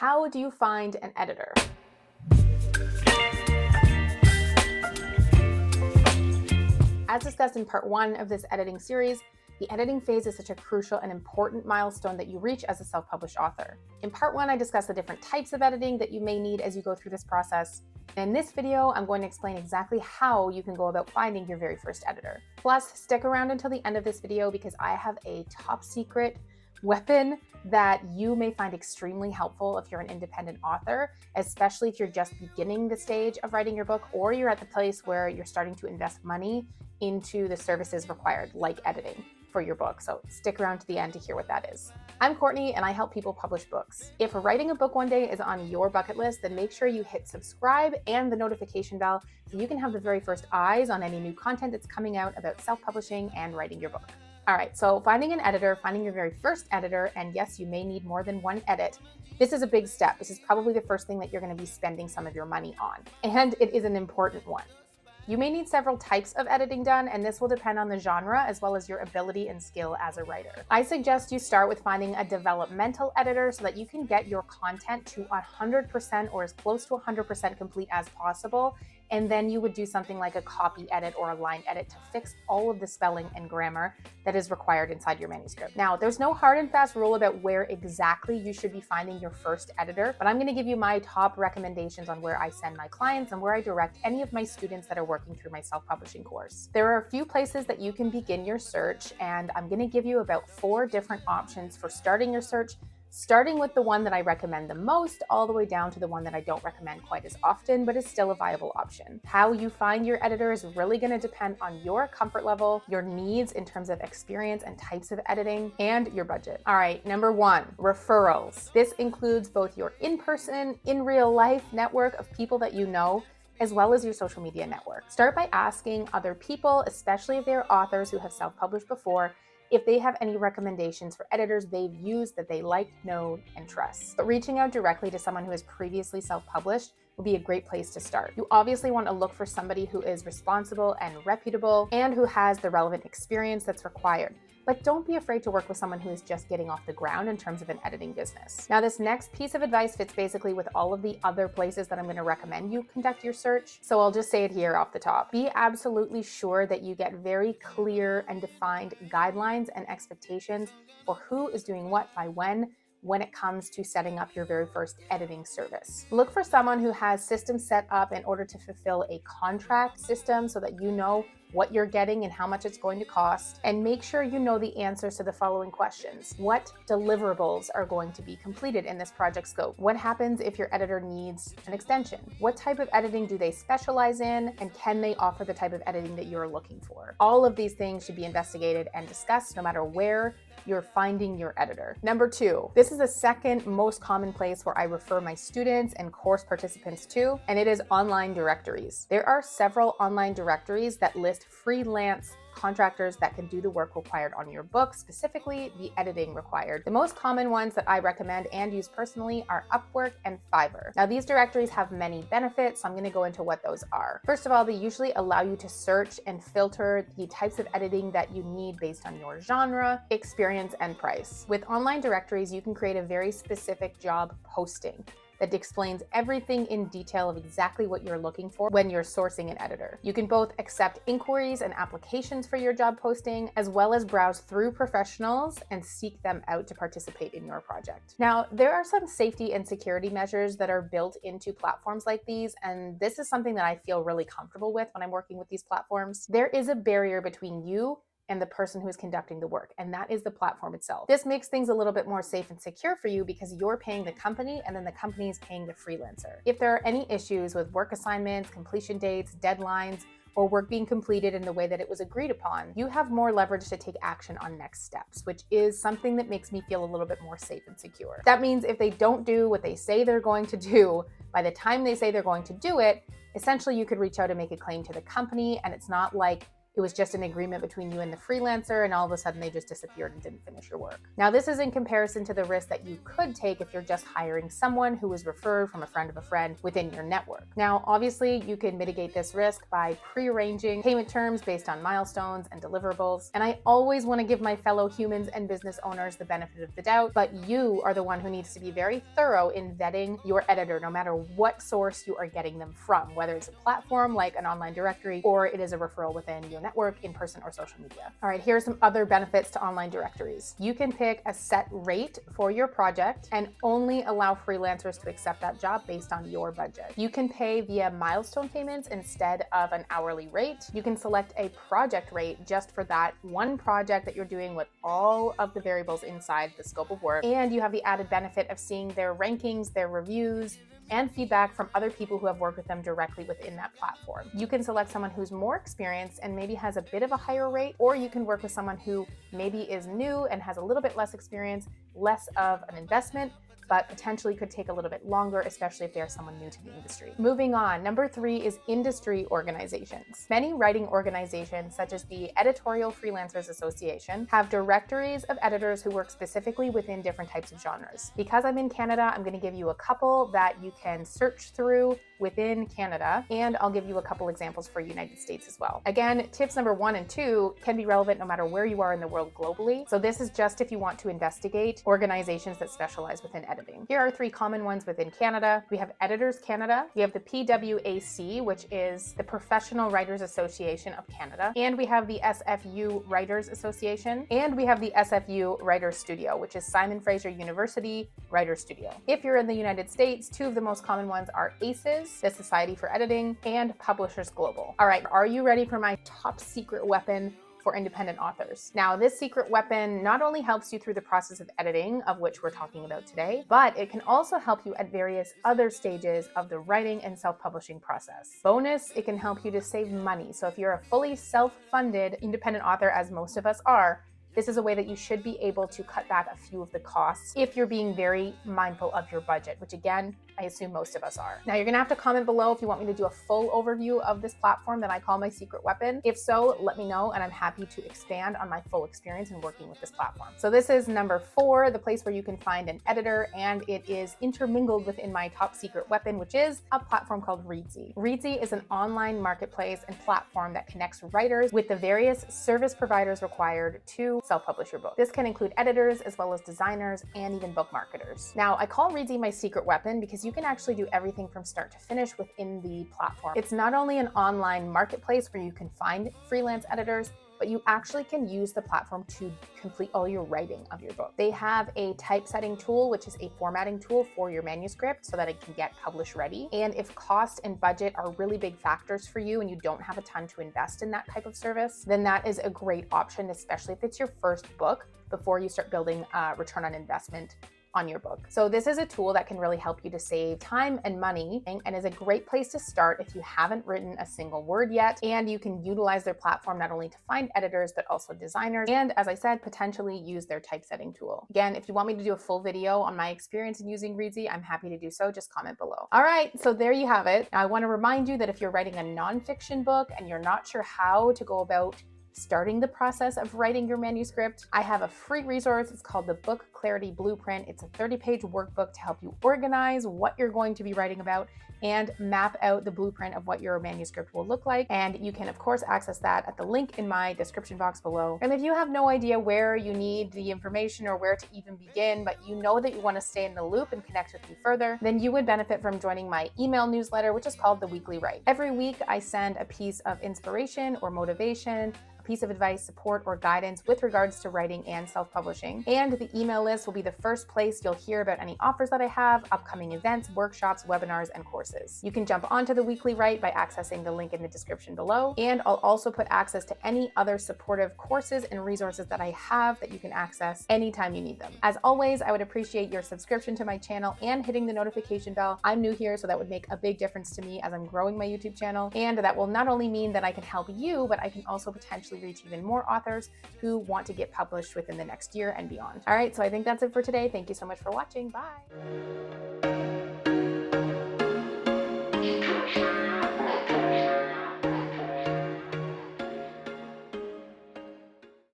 How do you find an editor? As discussed in part 1 of this editing series, the editing phase is such a crucial and important milestone that you reach as a self-published author. In part 1, I discussed the different types of editing that you may need as you go through this process. In this video, I'm going to explain exactly how you can go about finding your very first editor. Plus, stick around until the end of this video because I have a top secret weapon that you may find extremely helpful if you're an independent author, especially if you're just beginning the stage of writing your book or you're at the place where you're starting to invest money into the services required, like editing for your book. So stick around to the end to hear what that is. I'm Courtney and I help people publish books. If writing a book one day is on your bucket list, then make sure you hit subscribe and the notification bell so you can have the very first eyes on any new content that's coming out about self-publishing and writing your book. All right, so finding an editor, finding your very first editor, and yes, you may need more than one edit. This is a big step. This is probably the first thing that you're going to be spending some of your money on, and it is an important one. You may need several types of editing done, and this will depend on the genre as well as your ability and skill as a writer. I suggest you start with finding a developmental editor so that you can get your content to 100% or as close to 100% complete as possible. And then you would do something like a copy edit or a line edit to fix all of the spelling and grammar that is required inside your manuscript. Now, there's no hard and fast rule about where exactly you should be finding your first editor, but I'm going to give you my top recommendations on where I send my clients and where I direct any of my students that are working through my self-publishing course. There are a few places that you can begin your search, and I'm going to give you about 4 different options for starting your search, starting with the one that I recommend the most, all the way down to the one that I don't recommend quite as often, but is still a viable option. How you find your editor is really going to depend on your comfort level, your needs in terms of experience and types of editing, and your budget. All right, number 1, referrals. This includes both your in-person, in real life network of people that you know, as well as your social media network. Start by asking other people, especially if they're authors who have self-published before, if they have any recommendations for editors they've used that they like, know, and trust. But reaching out directly to someone who has previously self-published will be a great place to start. You obviously want to look for somebody who is responsible and reputable and who has the relevant experience that's required. But don't be afraid to work with someone who is just getting off the ground in terms of an editing business. Now, this next piece of advice fits basically with all of the other places that I'm going to recommend you conduct your search. So I'll just say it here off the top. Be absolutely sure that you get very clear and defined guidelines and expectations for who is doing what by when it comes to setting up your very first editing service. Look for someone who has systems set up in order to fulfill a contract system so that you know what you're getting and how much it's going to cost, and make sure you know the answers to the following questions. What deliverables are going to be completed in this project scope? What happens if your editor needs an extension? What type of editing do they specialize in, and can they offer the type of editing that you're looking for? All of these things should be investigated and discussed no matter where you're finding your editor. Number 2, this is the second most common place where I refer my students and course participants to, and it is online directories. There are several online directories that list freelance contractors that can do the work required on your book, specifically the editing required. The most common ones that I recommend and use personally are Upwork and Fiverr. Now, these directories have many benefits, so I'm going to go into what those are. First of all, they usually allow you to search and filter the types of editing that you need based on your genre, experience, and price. With online directories, you can create a very specific job posting that explains everything in detail of exactly what you're looking for when you're sourcing an editor. You can both accept inquiries and applications for your job posting, as well as browse through professionals and seek them out to participate in your project. Now, there are some safety and security measures that are built into platforms like these, and this is something that I feel really comfortable with when I'm working with these platforms. There is a barrier between you and the person who is conducting the work, and that is the platform itself. This makes things a little bit more safe and secure for you because you're paying the company and then the company is paying the freelancer. If there are any issues with work assignments, completion dates, deadlines, or work being completed in the way that it was agreed upon, you have more leverage to take action on next steps, which is something that makes me feel a little bit more safe and secure. That means if they don't do what they say they're going to do, by the time they say they're going to do it, essentially you could reach out and make a claim to the company, and it's not like it was just an agreement between you and the freelancer, and all of a sudden they just disappeared and didn't finish your work. Now, this is in comparison to the risk that you could take if you're just hiring someone who was referred from a friend of a friend within your network. Now, obviously, you can mitigate this risk by pre-arranging payment terms based on milestones and deliverables. And I always want to give my fellow humans and business owners the benefit of the doubt, but you are the one who needs to be very thorough in vetting your editor, no matter what source you are getting them from, whether it's a platform like an online directory or it is a referral within your network, in person or social media. All right, here are some other benefits to online directories. You can pick a set rate for your project and only allow freelancers to accept that job based on your budget. You can pay via milestone payments instead of an hourly rate. You can select a project rate just for that one project that you're doing with all of the variables inside the scope of work. And you have the added benefit of seeing their rankings, their reviews, and feedback from other people who have worked with them directly within that platform. You can select someone who's more experienced and maybe has a bit of a higher rate, or you can work with someone who maybe is new and has a little bit less experience, less of an investment, but potentially could take a little bit longer, especially if they're someone new to the industry. Moving on, number 3 is industry organizations. Many writing organizations, such as the Editorial Freelancers Association, have directories of editors who work specifically within different types of genres. Because I'm in Canada, I'm going to give you a couple that you can search through within Canada, and I'll give you a couple examples for United States as well. Again, tips number 1 and 2 can be relevant no matter where you are in the world globally. So this is just if you want to investigate organizations that specialize within editing. Here are 3 common ones within Canada. We have Editors Canada, we have the PWAC, which is the Professional Writers Association of Canada, and we have the SFU Writers Association, and we have the SFU Writers Studio, which is Simon Fraser University Writers Studio. If you're in the United States, 2 of the most common ones are ACES, the Society for Editing, and Publishers Global. All right, are you ready for my top secret weapon for independent authors? Now, this secret weapon not only helps you through the process of editing, of which we're talking about today, but it can also help you at various other stages of the writing and self-publishing process. Bonus, it can help you to save money. So if you're a fully self-funded independent author, as most of us are, this is a way that you should be able to cut back a few of the costs if you're being very mindful of your budget, which again, I assume most of us are. Now, you're gonna have to comment below if you want me to do a full overview of this platform that I call my secret weapon. If so, let me know, and I'm happy to expand on my full experience in working with this platform. So this is number 4, the place where you can find an editor, and it is intermingled within my top secret weapon, which is a platform called Reedsy. Reedsy is an online marketplace and platform that connects writers with the various service providers required to self-publish your book. This can include editors as well as designers and even book marketers. Now, I call Reedsy my secret weapon because you can actually do everything from start to finish within the platform. It's not only an online marketplace where you can find freelance editors, but you actually can use the platform to complete all your writing of your book. They have a typesetting tool, which is a formatting tool for your manuscript so that it can get publish ready. And if cost and budget are really big factors for you and you don't have a ton to invest in that type of service, then that is a great option, especially if it's your first book before you start building a return on investment on your book. So this is a tool that can really help you to save time and money, and is a great place to start if you haven't written a single word yet. And you can utilize their platform not only to find editors, but also designers. And as I said, potentially use their typesetting tool. Again, if you want me to do a full video on my experience in using Reedsy, I'm happy to do so. Just comment below. All right, so there you have it. Now, I want to remind you that if you're writing a nonfiction book and you're not sure how to go about starting the process of writing your manuscript, I have a free resource. It's called the Book Clarity Blueprint. It's a 30-page workbook to help you organize what you're going to be writing about and map out the blueprint of what your manuscript will look like. And you can, of course, access that at the link in my description box below. And if you have no idea where you need the information or where to even begin, but you know that you want to stay in the loop and connect with me further, then you would benefit from joining my email newsletter, which is called The Weekly Write. Every week, I send a piece of inspiration or motivation, a piece of advice, support, or guidance with regards to writing and self-publishing. And the email list will be the first place you'll hear about any offers that I have, upcoming events, workshops, webinars, and courses. You can jump onto the Weekly Write by accessing the link in the description below. And I'll also put access to any other supportive courses and resources that I have that you can access anytime you need them. As always, I would appreciate your subscription to my channel and hitting the notification bell. I'm new here, so that would make a big difference to me as I'm growing my YouTube channel. And that will not only mean that I can help you, but I can also potentially reach even more authors who want to get published within the next year and beyond. All right, so I think that's it for today. Thank you so much for watching. Bye.